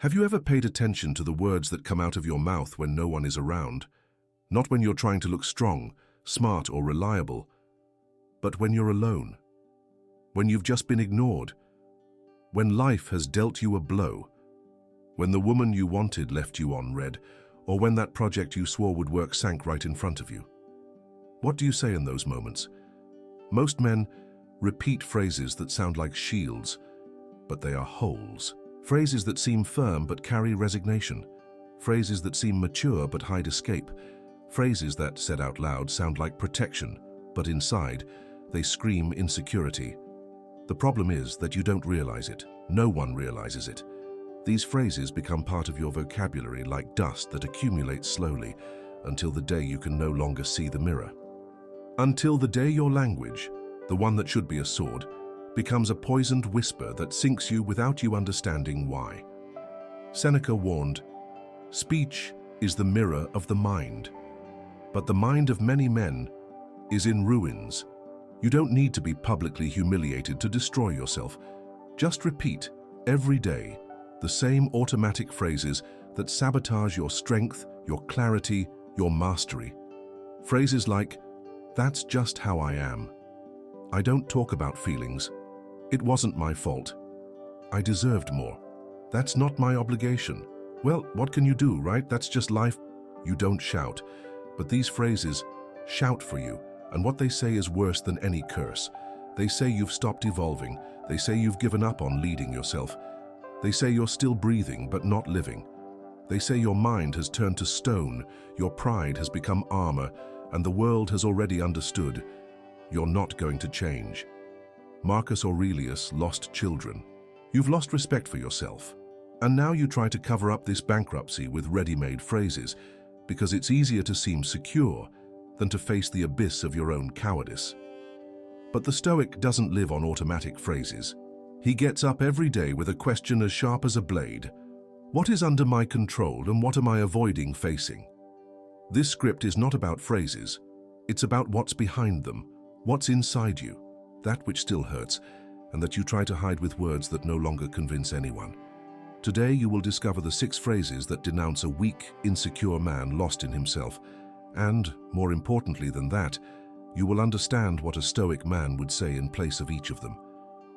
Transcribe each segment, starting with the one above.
Have you ever paid attention to the words that come out of your mouth when no one is around? Not when you're trying to look strong, smart, or reliable, but when you're alone. When you've just been ignored. When life has dealt you a blow. When the woman you wanted left you on red, or when that project you swore would work sank right in front of you. What do you say in those moments? Most men repeat phrases that sound like shields, but they are holes. Phrases that seem firm but carry resignation. Phrases that seem mature but hide escape. Phrases that, said out loud, sound like protection, but inside, they scream insecurity. The problem is that you don't realize it. No one realizes it. These phrases become part of your vocabulary like dust that accumulates slowly until the day you can no longer see the mirror. Until the day your language, the one that should be a sword, becomes a poisoned whisper that sinks you without you understanding why. Seneca warned, "Speech is the mirror of the mind, but the mind of many men is in ruins." You don't need to be publicly humiliated to destroy yourself. Just repeat, every day, the same automatic phrases that sabotage your strength, your clarity, your mastery. Phrases like, "That's just how I am. I don't talk about feelings. It wasn't my fault. I deserved more. That's not my obligation. Well, what can you do, right? That's just life." You don't shout, but these phrases shout for you, and what they say is worse than any curse. They say you've stopped evolving. They say you've given up on leading yourself. They say you're still breathing but not living. They say your mind has turned to stone, your pride has become armor, and the world has already understood you're not going to change. Marcus Aurelius lost children. You've lost respect for yourself. And now you try to cover up this bankruptcy with ready-made phrases because it's easier to seem secure than to face the abyss of your own cowardice. But the Stoic doesn't live on automatic phrases. He gets up every day with a question as sharp as a blade. What is under my control and what am I avoiding facing? This script is not about phrases. It's about what's behind them, what's inside you, that which still hurts, and that you try to hide with words that no longer convince anyone. Today you will discover the 6 phrases that denounce a weak, insecure man lost in himself. And, more importantly than that, you will understand what a Stoic man would say in place of each of them.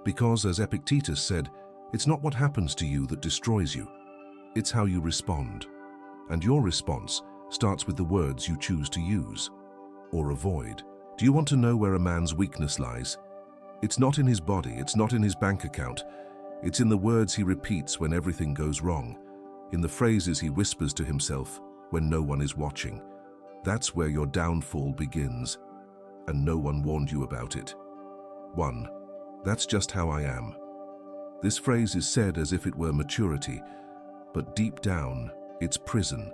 Because, as Epictetus said, it's not what happens to you that destroys you. It's how you respond. And your response starts with the words you choose to use or avoid. Do you want to know where a man's weakness lies? It's not in his body, it's not in his bank account. It's in the words he repeats when everything goes wrong, in the phrases he whispers to himself when no one is watching. That's where your downfall begins, and no one warned you about it. 1. That's just how I am. This phrase is said as if it were maturity, but deep down, it's prison.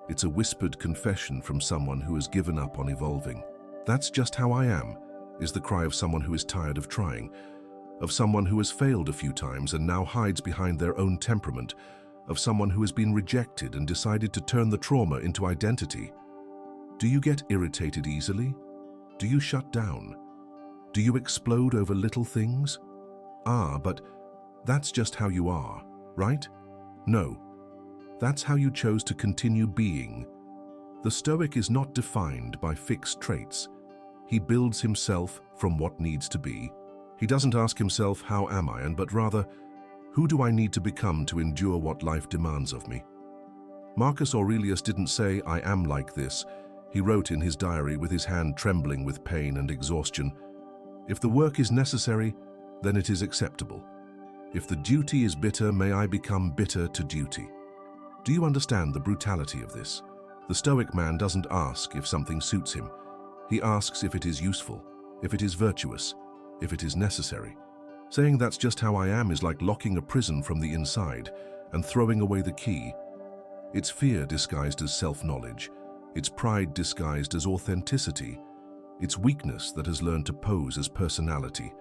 It's a whispered confession from someone who has given up on evolving. That's just how I am, is the cry of someone who is tired of trying, of someone who has failed a few times and now hides behind their own temperament, of someone who has been rejected and decided to turn the trauma into identity. Do you get irritated easily? Do you shut down? Do you explode over little things? But that's just how you are, right? No, that's how you chose to continue being. The Stoic is not defined by fixed traits. He builds himself from what needs to be. He doesn't ask himself, how am I, but rather, who do I need to become to endure what life demands of me? Marcus Aurelius didn't say, I am like this. He wrote in his diary with his hand trembling with pain and exhaustion, if the work is necessary, then it is acceptable. If the duty is bitter, may I become bitter to duty. Do you understand the brutality of this? The Stoic man doesn't ask if something suits him. He asks if it is useful, if it is virtuous, if it is necessary. Saying that's just how I am is like locking a prison from the inside and throwing away the key. It's fear disguised as self-knowledge. It's pride disguised as authenticity. It's weakness that has learned to pose as personality.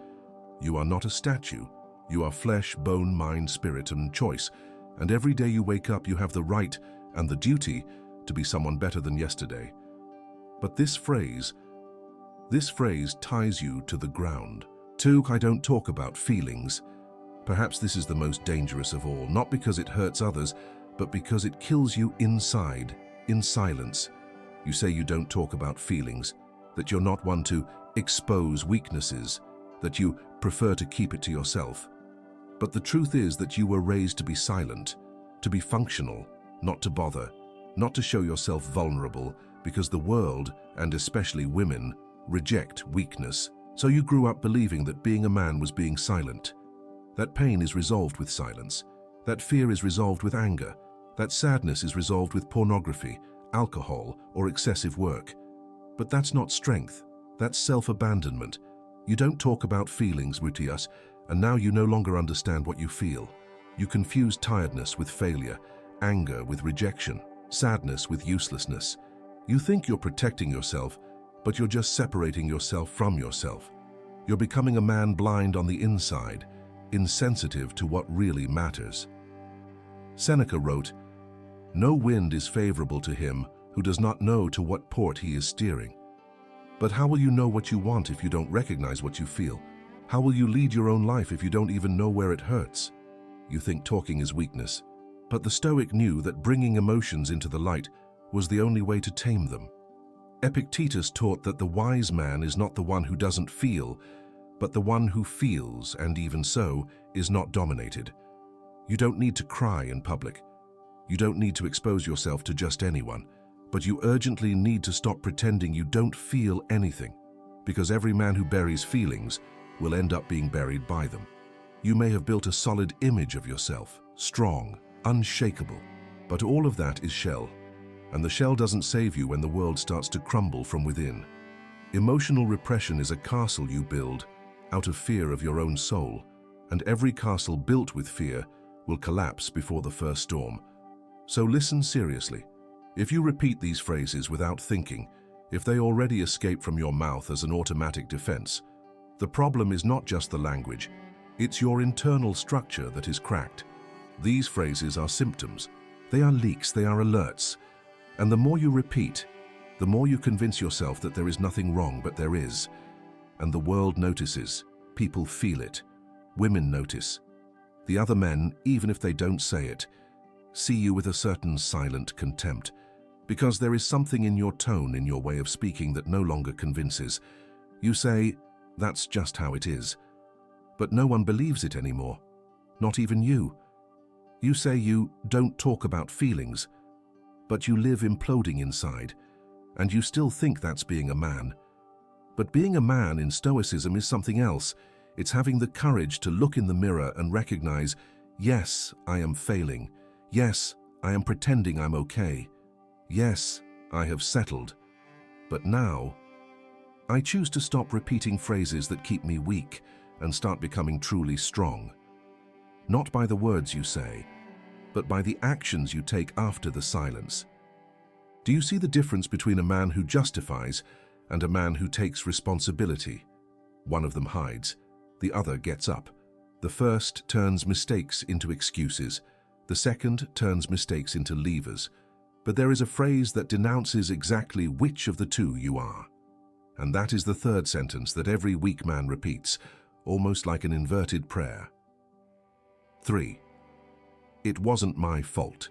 You are not a statue. You are flesh, bone, mind, spirit, and choice. And every day you wake up, you have the right and the duty to be someone better than yesterday. But this phrase ties you to the ground. 2. I don't talk about feelings. Perhaps this is the most dangerous of all, not because it hurts others, but because it kills you inside, in silence. You say you don't talk about feelings, that you're not one to expose weaknesses, that you prefer to keep it to yourself. But the truth is that you were raised to be silent, to be functional, not to bother, not to show yourself vulnerable, because the world, and especially women, reject weakness. So you grew up believing that being a man was being silent. That pain is resolved with silence. That fear is resolved with anger. That sadness is resolved with pornography, alcohol, or excessive work. But that's not strength. That's self-abandonment. You don't talk about feelings, Matthias, and now you no longer understand what you feel. You confuse tiredness with failure, anger with rejection, sadness with uselessness. You think you're protecting yourself, but you're just separating yourself from yourself. You're becoming a man blind on the inside, insensitive to what really matters. Seneca wrote, "No wind is favorable to him who does not know to what port he is steering." But how will you know what you want if you don't recognize what you feel? How will you lead your own life if you don't even know where it hurts? You think talking is weakness, but the Stoic knew that bringing emotions into the light was the only way to tame them. Epictetus taught that the wise man is not the one who doesn't feel, but the one who feels, and even so, is not dominated. You don't need to cry in public. You don't need to expose yourself to just anyone, but you urgently need to stop pretending you don't feel anything, because every man who buries feelings will end up being buried by them. You may have built a solid image of yourself, strong, unshakable, but all of that is shell, and the shell doesn't save you when the world starts to crumble from within. Emotional repression is a castle you build out of fear of your own soul, and every castle built with fear will collapse before the first storm. So listen seriously. If you repeat these phrases without thinking, if they already escape from your mouth as an automatic defense, the problem is not just the language, it's your internal structure that is cracked. These phrases are symptoms. They are leaks, they are alerts. And the more you repeat, the more you convince yourself that there is nothing wrong, but there is. And the world notices, people feel it, women notice. The other men, even if they don't say it, see you with a certain silent contempt, because there is something in your tone, in your way of speaking that no longer convinces. You say, "That's just how it is." But no one believes it anymore, not even you. You say you don't talk about feelings, but you live imploding inside, and you still think that's being a man. But being a man in Stoicism is something else. It's having the courage to look in the mirror and recognize, yes, I am failing. Yes, I am pretending I'm okay. Yes, I have settled. But now, I choose to stop repeating phrases that keep me weak and start becoming truly strong. Not by the words you say, but by the actions you take after the silence. Do you see the difference between a man who justifies and a man who takes responsibility? One of them hides, the other gets up. The first turns mistakes into excuses. The second turns mistakes into levers. But there is a phrase that denounces exactly which of the two you are. And that is the third sentence that every weak man repeats, almost like an inverted prayer. 3. It wasn't my fault.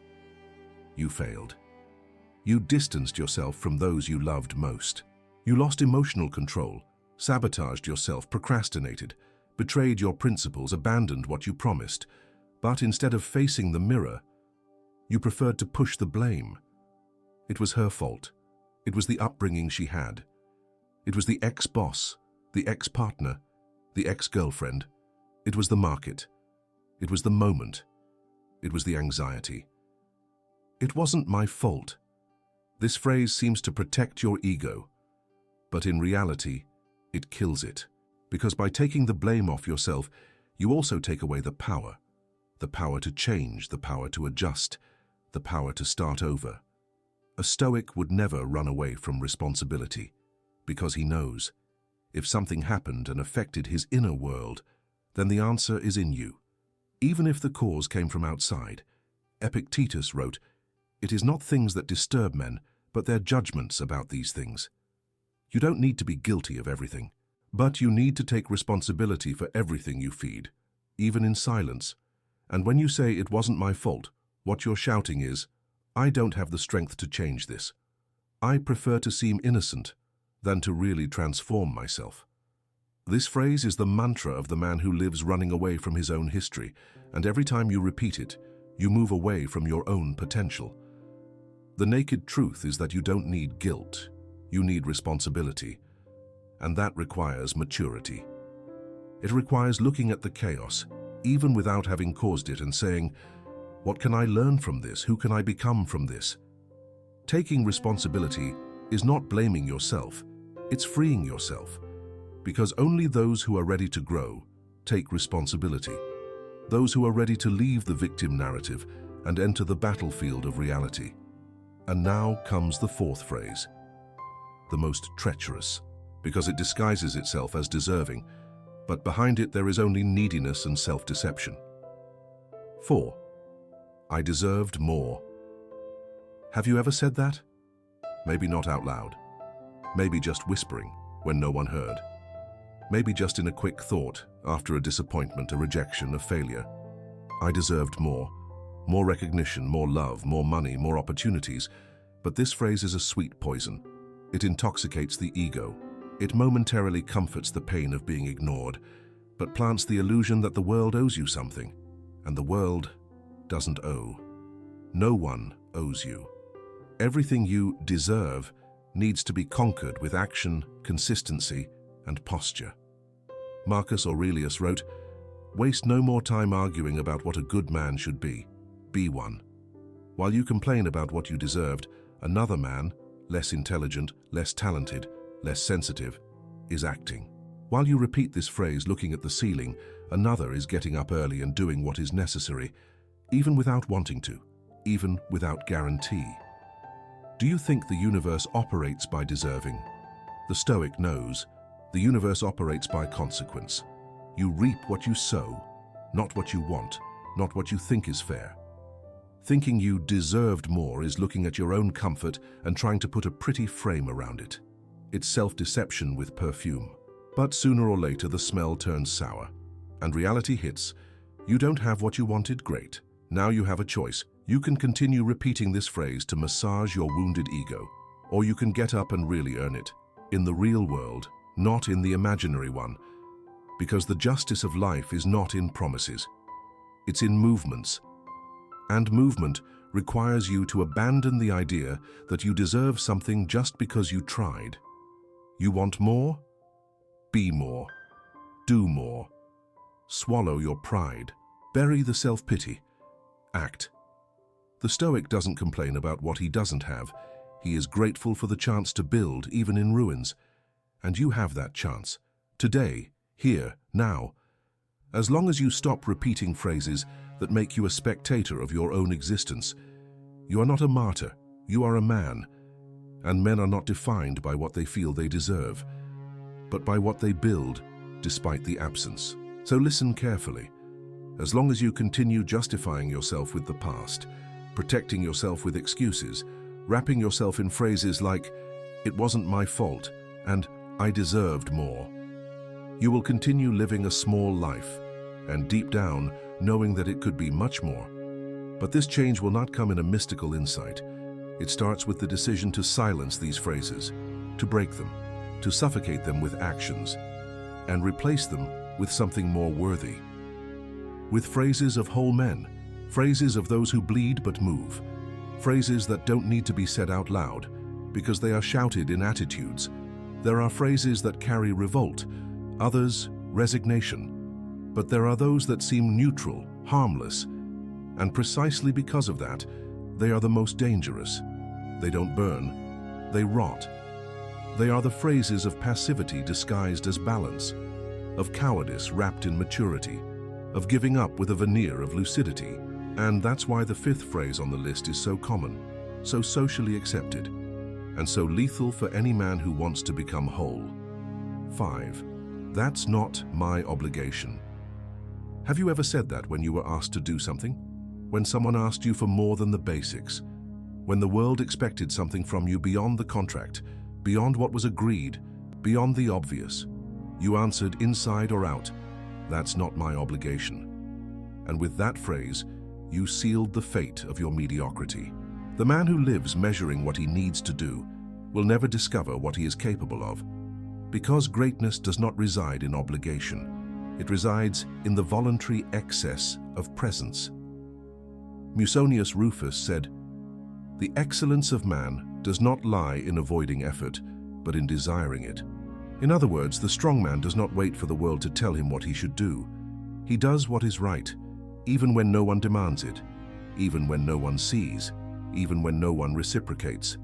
You failed. You distanced yourself from those you loved most. You lost emotional control, sabotaged yourself, procrastinated, betrayed your principles, abandoned what you promised. But instead of facing the mirror, you preferred to push the blame. It was her fault. It was the upbringing she had. It was the ex-boss, the ex-partner, the ex-girlfriend. It was the market. It was the moment. It was the anxiety. It wasn't my fault. This phrase seems to protect your ego, but in reality, it kills it. Because by taking the blame off yourself, you also take away the power to change, the power to adjust, the power to start over. A Stoic would never run away from responsibility, because he knows, if something happened and affected his inner world, then the answer is in you. Even if the cause came from outside. Epictetus wrote, "It is not things that disturb men, but their judgments about these things." You don't need to be guilty of everything, but you need to take responsibility for everything you feed. even in silence. And when you say it wasn't my fault, what you're shouting is, I don't have the strength to change this. I prefer to seem innocent than to really transform myself. This phrase is the mantra of the man who lives running away from his own history, and every time you repeat it, you move away from your own potential. The naked truth is that you don't need guilt, you need responsibility, and that requires maturity. It requires looking at the chaos, even without having caused it, and saying, what can I learn from this? Who can I become from this? Taking responsibility is not blaming yourself, it's freeing yourself. Because only those who are ready to grow take responsibility. Those who are ready to leave the victim narrative and enter the battlefield of reality. And now comes the fourth phrase, the most treacherous, because it disguises itself as deserving, but behind it there is only neediness and self-deception. 4. I deserved more. Have you ever said that? Maybe not out loud. Maybe just whispering when no one heard. Maybe just in a quick thought after a disappointment, a rejection, a failure. I deserved more. More recognition, more love, more money, more opportunities. But this phrase is a sweet poison. It intoxicates the ego. It momentarily comforts the pain of being ignored, but plants the illusion that the world owes you something. And the world doesn't owe. No one owes you. Everything you deserve needs to be conquered with action, consistency, and posture. Marcus Aurelius wrote, waste no more time arguing about what a good man should be one. While you complain about what you deserved, another man, less intelligent, less talented, less sensitive, is acting. While you repeat this phrase looking at the ceiling, another is getting up early and doing what is necessary, even without wanting to, even without guarantee. Do you think the universe operates by deserving? The Stoic knows. The universe operates by consequence. You reap what you sow, not what you want, not what you think is fair. Thinking you deserved more is looking at your own comfort and trying to put a pretty frame around it. It's self-deception with perfume. But sooner or later the smell turns sour, and reality hits. You don't have what you wanted, great. Now you have a choice. You can continue repeating this phrase to massage your wounded ego, or you can get up and really earn it. In the real world, not in the imaginary one. Because the justice of life is not in promises. It's in movements. And movement requires you to abandon the idea that you deserve something just because you tried. You want more? Be more. Do more. Swallow your pride. Bury the self-pity. Act. The Stoic doesn't complain about what he doesn't have. He is grateful for the chance to build, even in ruins. And you have that chance. Today, here, now. As long as you stop repeating phrases that make you a spectator of your own existence, you are not a martyr, you are a man. And men are not defined by what they feel they deserve, but by what they build despite the absence. So listen carefully. As long as you continue justifying yourself with the past, protecting yourself with excuses, wrapping yourself in phrases like, it wasn't my fault, and I deserved more, you will continue living a small life, and deep down, knowing that it could be much more. But this change will not come in a mystical insight. It starts with the decision to silence these phrases, to break them, to suffocate them with actions, and replace them with something more worthy. With phrases of whole men, phrases of those who bleed but move, phrases that don't need to be said out loud, because they are shouted in attitudes. There are phrases that carry revolt, others resignation. But there are those that seem neutral, harmless, and precisely because of that, they are the most dangerous. They don't burn, they rot. They are the phrases of passivity disguised as balance, of cowardice wrapped in maturity, of giving up with a veneer of lucidity. And that's why the fifth phrase on the list is so common, so socially accepted, and so lethal for any man who wants to become whole. 5. That's not my obligation. Have you ever said that when you were asked to do something? When someone asked you for more than the basics? When the world expected something from you beyond the contract, beyond what was agreed, beyond the obvious? You answered inside or out, That's not my obligation. And with that phrase, you sealed the fate of your mediocrity. The man who lives measuring what he needs to do will never discover what he is capable of, because greatness does not reside in obligation. It resides in the voluntary excess of presence. Musonius Rufus said, "The excellence of man does not lie in avoiding effort, but in desiring it." In other words, the strong man does not wait for the world to tell him what he should do. He does what is right, even when no one demands it, even when no one sees, even when no one reciprocates.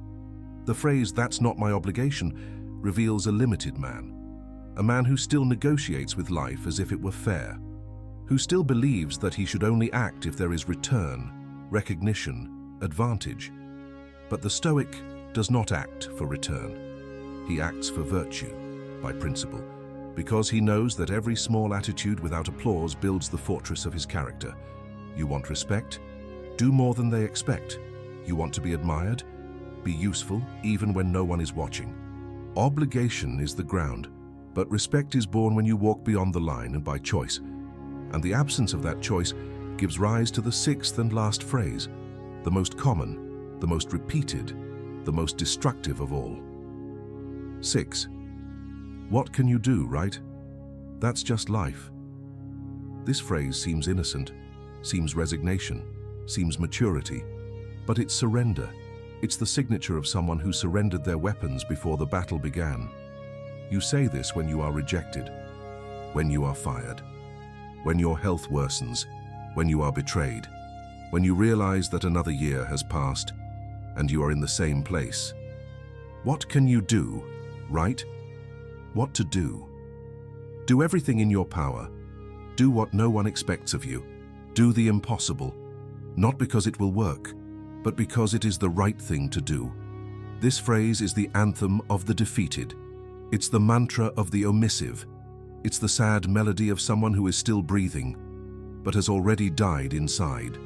The phrase, "that's not my obligation," reveals a limited man, a man who still negotiates with life as if it were fair, who still believes that he should only act if there is return, recognition, advantage. But the Stoic does not act for return. He acts for virtue, by principle, because he knows that every small attitude without applause builds the fortress of his character. You want respect? Do more than they expect. You want to be admired? Be useful, even when no one is watching. Obligation is the ground, but respect is born when you walk beyond the line and by choice. And the absence of that choice gives rise to the sixth and last phrase, the most common, the most repeated, the most destructive of all. 6. What can you do, right? That's just life. This phrase seems innocent, seems resignation, seems maturity, but it's surrender. It's the signature of someone who surrendered their weapons before the battle began. You say this when you are rejected, when you are fired, when your health worsens, when you are betrayed, when you realize that another year has passed and you are in the same place. What can you do, right? What to do? Do everything in your power. Do what no one expects of you. Do the impossible, not because it will work, but because it is the right thing to do. This phrase is the anthem of the defeated. It's the mantra of the omissive. It's the sad melody of someone who is still breathing, but has already died inside.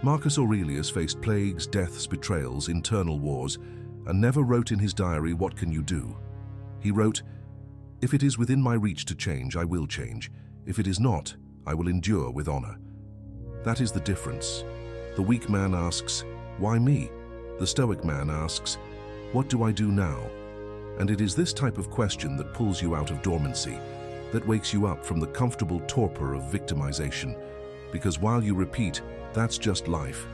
Marcus Aurelius faced plagues, deaths, betrayals, internal wars, and never wrote in his diary, "What can you do?" He wrote, "If it is within my reach to change, I will change. If it is not, I will endure with honor." That is the difference. The weak man asks, "Why me?" The Stoic man asks, "What do I do now?" And it is this type of question that pulls you out of dormancy, that wakes you up from the comfortable torpor of victimization. Because while you repeat, "That's just life,"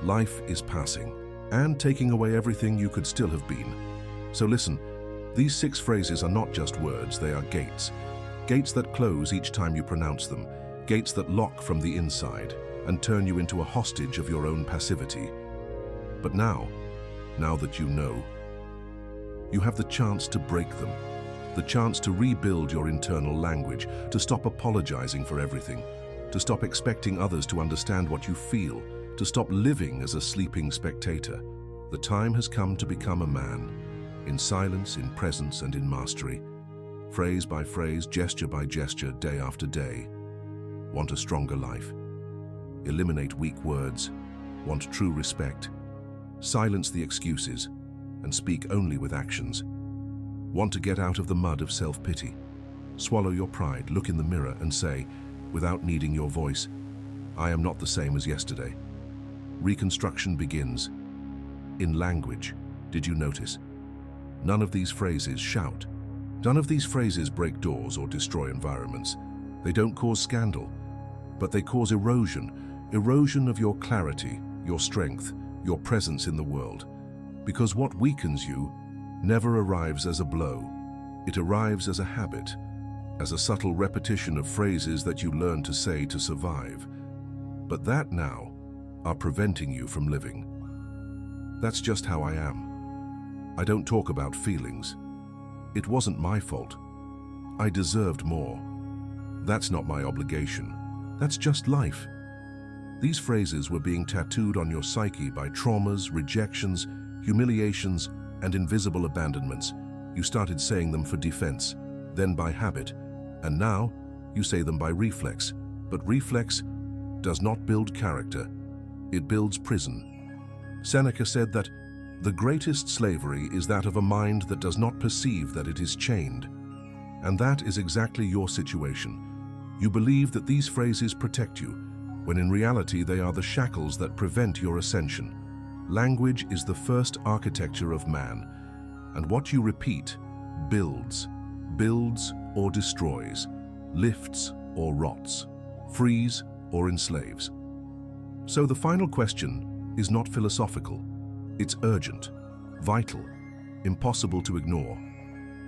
life is passing and taking away everything you could still have been. So listen, these 6 phrases are not just words, they are gates. Gates that close each time you pronounce them, gates that lock from the inside and turn you into a hostage of your own passivity. But now that you know, you have the chance to break them, the chance to rebuild your internal language, to stop apologizing for everything, to stop expecting others to understand what you feel, to stop living as a sleeping spectator. The time has come to become a man, in silence, in presence, and in mastery. Phrase by phrase, gesture by gesture, day after day. Want a stronger life? Eliminate weak words. Want true respect? Silence the excuses and speak only with actions. Want to get out of the mud of self-pity? Swallow your pride, look in the mirror and say, without needing your voice, "I am not the same as yesterday." Reconstruction begins. In language, did you notice? None of these phrases shout. None of these phrases break doors or destroy environments. They don't cause scandal, but they cause erosion of your clarity, your strength, your presence in the world. Because what weakens you never arrives as a blow. It arrives as a habit, as a subtle repetition of phrases that you learn to say to survive, but that now are preventing you from living. That's just how I am. I don't talk about feelings. It wasn't my fault. I deserved more. That's not my obligation. That's just life. These phrases were being tattooed on your psyche by traumas, rejections, humiliations, and invisible abandonments. You started saying them for defense, then by habit, and now you say them by reflex. But reflex does not build character. It builds prison. Seneca said that the greatest slavery is that of a mind that does not perceive that it is chained. And that is exactly your situation. You believe that these phrases protect you, when in reality they are the shackles that prevent your ascension. Language is the first architecture of man, and what you repeat builds or destroys, lifts or rots, frees or enslaves. So the final question is not philosophical. It's urgent, vital, impossible to ignore.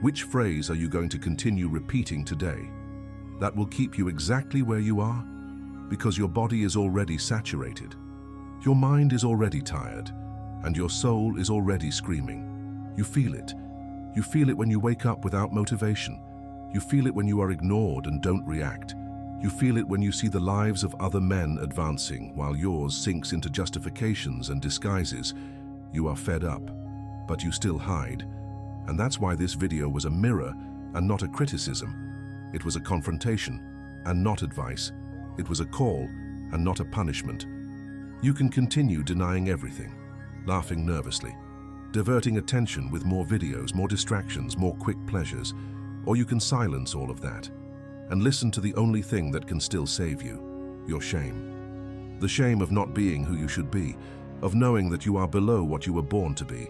Which phrase are you going to continue repeating today? That will keep you exactly where you are, because your body is already saturated. Your mind is already tired, and your soul is already screaming. You feel it. You feel it when you wake up without motivation. You feel it when you are ignored and don't react. You feel it when you see the lives of other men advancing while yours sinks into justifications and disguises. You are fed up, but you still hide. And that's why this video was a mirror and not a criticism. It was a confrontation and not advice. It was a call and not a punishment. You can continue denying everything, laughing nervously, diverting attention with more videos, more distractions, more quick pleasures, or you can silence all of that and listen to the only thing that can still save you, your shame. The shame of not being who you should be, of knowing that you are below what you were born to be,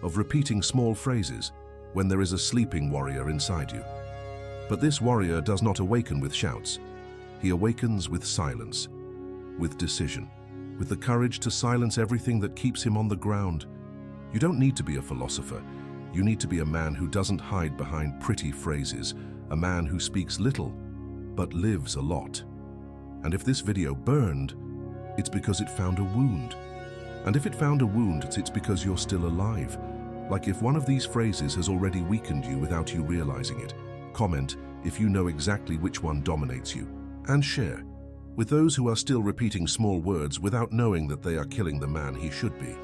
of repeating small phrases when there is a sleeping warrior inside you. But this warrior does not awaken with shouts. He awakens with silence, with decision, with the courage to silence everything that keeps him on the ground. You don't need to be a philosopher. You need to be a man who doesn't hide behind pretty phrases, a man who speaks little, but lives a lot. And if this video burned, it's because it found a wound. And if it found a wound, it's because you're still alive. Like if one of these phrases has already weakened you without you realizing it. Comment if you know exactly which one dominates you. And share with those who are still repeating small words without knowing that they are killing the man he should be.